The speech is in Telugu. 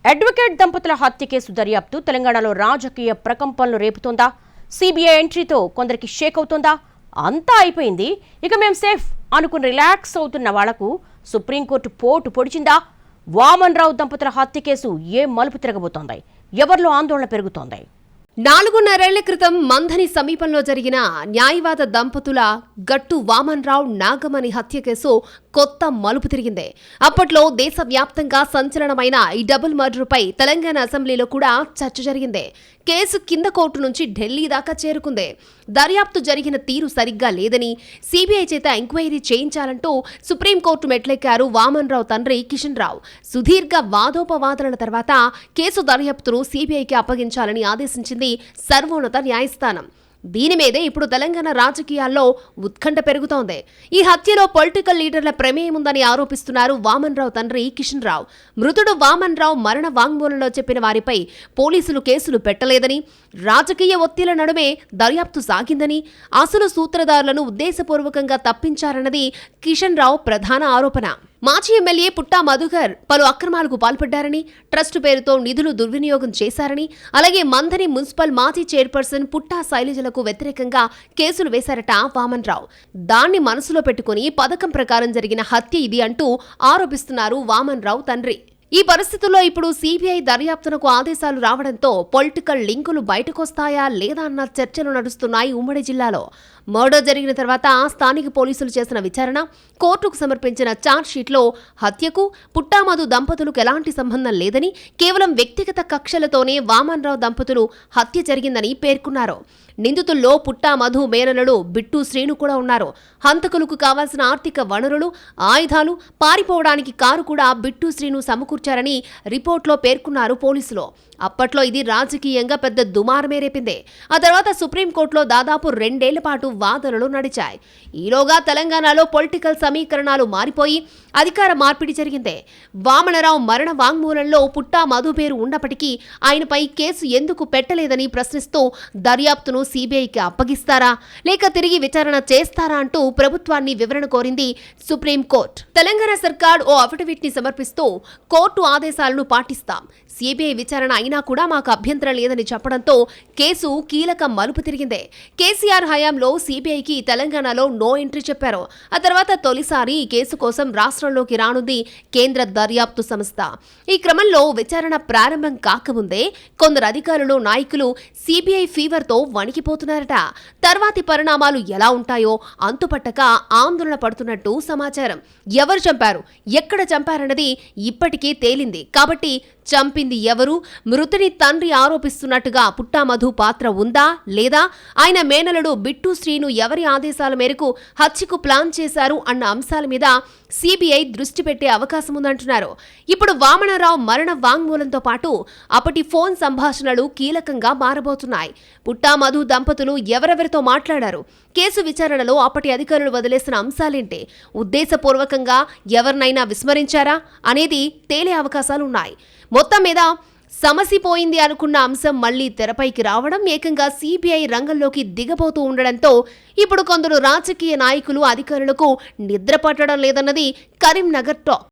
అడ్వకేట్ దంపతుల హత్య కేసు దర్యాప్తు తెలంగాణలో రాజకీయ ప్రకంపనలు రేపుతోందా? సిబిఐ ఎంట్రీతో కొందరికి షేక్ అవుతోందా? అంతా అయిపోయింది, ఇక మేం సేఫ్ అనుకుని రిలాక్స్ అవుతున్న వాళ్లకు సుప్రీంకోర్టు పోటు పొడిచిందా? వామన్ రావు దంపతుల హత్య కేసు ఏ మలుపు తిరగబోతోంది? ఎవరిలో ఆందోళన పెరుగుతోంది? 4.5 ఏళ్ల క్రితం మంథని సమీపంలో జరిగిన న్యాయవాద దంపతుల గట్టు వామన్ రావు నాగమణి హత్య కేసు కొత్త మలుపు తిరిగింది. అప్పట్లో దేశవ్యాప్తంగా సంచలనమైన ఈ డబుల్ మర్డర్పై తెలంగాణ అసెంబ్లీలో కూడా చర్చ జరిగింది. కేసు కింద కోర్టు నుంచి ఢిల్లీ దాకా చేరుకుంది. దర్యాప్తు జరిగిన తీరు సరిగ్గా లేదని సిబిఐ చేత ఎంక్వైరీ చేయించాలంటూ సుప్రీంకోర్టు మెట్లెక్కారు వామన్ రావు తండ్రి కిషన్ రావు. సుదీర్ఘ వాదోపవాదనల తర్వాత కేసు దర్యాప్తును సిబిఐకి అప్పగించాలని ఆదేశించింది సర్వోన్నత న్యాయస్థానం. దీని మీదే ఇప్పుడు తెలంగాణ రాజకీయాల్లో ఉత్కంఠ పెరుగుతోంది. ఈ హత్యలో పొలిటికల్ లీడర్ల ప్రమేయం ఉందని ఆరోపిస్తున్నారు వామన్ రావు తండ్రి కిషన్ రావు. మృతుడు వామన్ రావు మరణ వాంగ్మూలంలో చెప్పిన వారిపై పోలీసులు కేసులు పెట్టలేదని, రాజకీయ ఒత్తిళ్ల నడుమే దర్యాప్తు సాగిందని, అసలు సూత్రధారులను ఉద్దేశపూర్వకంగా తప్పించారన్నది కిషన్ రావు ప్రధాన ఆరోపణ. మాజీ ఎమ్మెల్యే పుట్టా మధుకర్ పలు అక్రమాలకు పాల్పడ్డారని, ట్రస్ట్ పేరుతో నిధులు దుర్వినియోగం చేశారని, అలాగే మంథని మున్సిపల్ మాజీ చైర్పర్సన్ పుట్టా శైలజలకు వ్యతిరేకంగా కేసులు వేశారట వామన్ రావు. దాన్ని మనసులో పెట్టుకుని పథకం ప్రకారం జరిగిన హత్య ఇది అంటూ ఆరోపిస్తున్నారు వామన్ రావు తండ్రి. ఈ పరిస్థితుల్లో ఇప్పుడు సిబిఐ దర్యాప్తునకు ఆదేశాలు రావడంతో పొలిటికల్ లింకులు బయటకొస్తాయా లేదా అన్న చర్చలు నడుస్తున్నాయి ఉమ్మడి జిల్లాలో. మర్డర్ జరిగిన తర్వాత స్థానిక పోలీసులు చేసిన విచారణ, కోర్టుకు సమర్పించిన ఛార్జ్షీట్లో హత్యకు పుట్టామధు దంపతులకు ఎలాంటి సంబంధం లేదని, కేవలం వ్యక్తిగత కక్షలతోనే వామన్ రావు దంపతులు హత్య జరిగిందని పేర్కొన్నారు. నిందితుల్లో పుట్టామధు మేనలుడు బిట్టు శ్రీను కూడా ఉన్నారు. హంతకులకు కావాల్సిన ఆర్థిక వనరులు, ఆయుధాలు, పారిపోవడానికి కారు కూడా బిట్టు శ్రీను సమకూర్చారని రిపోర్ట్లో పేర్కొన్నారు పోలీసులు. అప్పట్లో ఇది రాజకీయంగా పెద్ద దుమారమే రేపింది. ఆ తర్వాత సుప్రీంకోర్టులో దాదాపు 2 ఏళ్ల పాటు వాదనలు నడిచాయి. ఈలోగా తెలంగాణలో పొలిటికల్ సమీకరణాలు మారిపోయి అధికార మార్పిడి జరిగింది. వామనరావు మరణ వాంగ్మూలంలో పుట్టా మధు పేరు ఉన్నప్పటికీ ఆయనపై కేసు ఎందుకు పెట్టలేదని ప్రశ్నిస్తూ దర్యాప్తును సిబిఐకి అప్పగిస్తారా లేక తిరిగి విచారణ చేస్తారా అంటూ ప్రభుత్వాన్ని వివరణ కోరింది సుప్రీంకోర్టు. తెలంగాణ సర్కార్ ఓ అఫిడవిట్ ని సమర్పిస్తూ కోర్టు ఆదేశాలను పాటిస్తాం, సిబిఐ విచారణ అయినా కూడా మాకు అభ్యంతరం లేదని చెప్పడంతో కేసు కీలక మలుపు తిరిగింది. కేసీఆర్ హయాంలో సిబిఐకి తెలంగాణలో నో ఎంట్రీ చెప్పారు. ఆ తర్వాత తొలిసారి ఈ కేసు కోసం రాష్ట్రంలోకి రానుంది కేంద్ర దర్యాప్తు సంస్థ. ఈ క్రమంలో విచారణ ప్రారంభం కాకముందే కొందరు అధికారులు, నాయకులు సిబిఐ ఫీవర్తో వణికిపోతున్నారట. తర్వాతి పరిణామాలు ఎలా ఉంటాయో అంతుపట్టక ఆందోళన పడుతున్నట్టు సమాచారం. ఎవరు చంపారు, ఎక్కడ చంపారన్నది ఇప్పటికే తేలింది. కాబట్టి చంపింది ఎవరు, మృతుని తండ్రి ఆరోపిస్తున్నట్టుగా పుట్టామధు పాత్ర ఉందా లేదా, ఆయన మేనలుడు బిట్టు శ్రీను ఎవరి ఆదేశాల మేరకు హత్యకు ప్లాన్ చేశారు అన్న అంశాల మీద సిబిఐ దృష్టి పెట్టే అవకాశం ఉందంటున్నారు. ఇప్పుడు వామనరావు మరణ వాంగ్మూలంతో పాటు అప్పటి ఫోన్ సంభాషణలు కీలకంగా మారబోతున్నాయి. పుట్టామధు దంపతులు ఎవరెవరితో మాట్లాడారు, కేసు విచారణలో అప్పటి అధికారులు వదిలేసిన అంశాలేంటి, ఉద్దేశపూర్వకంగా ఎవరినైనా విస్మరించారా అనేది తేలే అవకాశాలున్నాయి. మొత్తం మీద సమసిపోయింది అనుకున్న అంశం మళ్లీ తెరపైకి రావడం, ఏకంగా సిబిఐ రంగంలోకి దిగబోతూ ఉండడంతో ఇప్పుడు కొందరు రాజకీయ నాయకులు, అధికారులకు నిద్ర పట్టడం లేదన్నది కరీంనగర్ టాక్.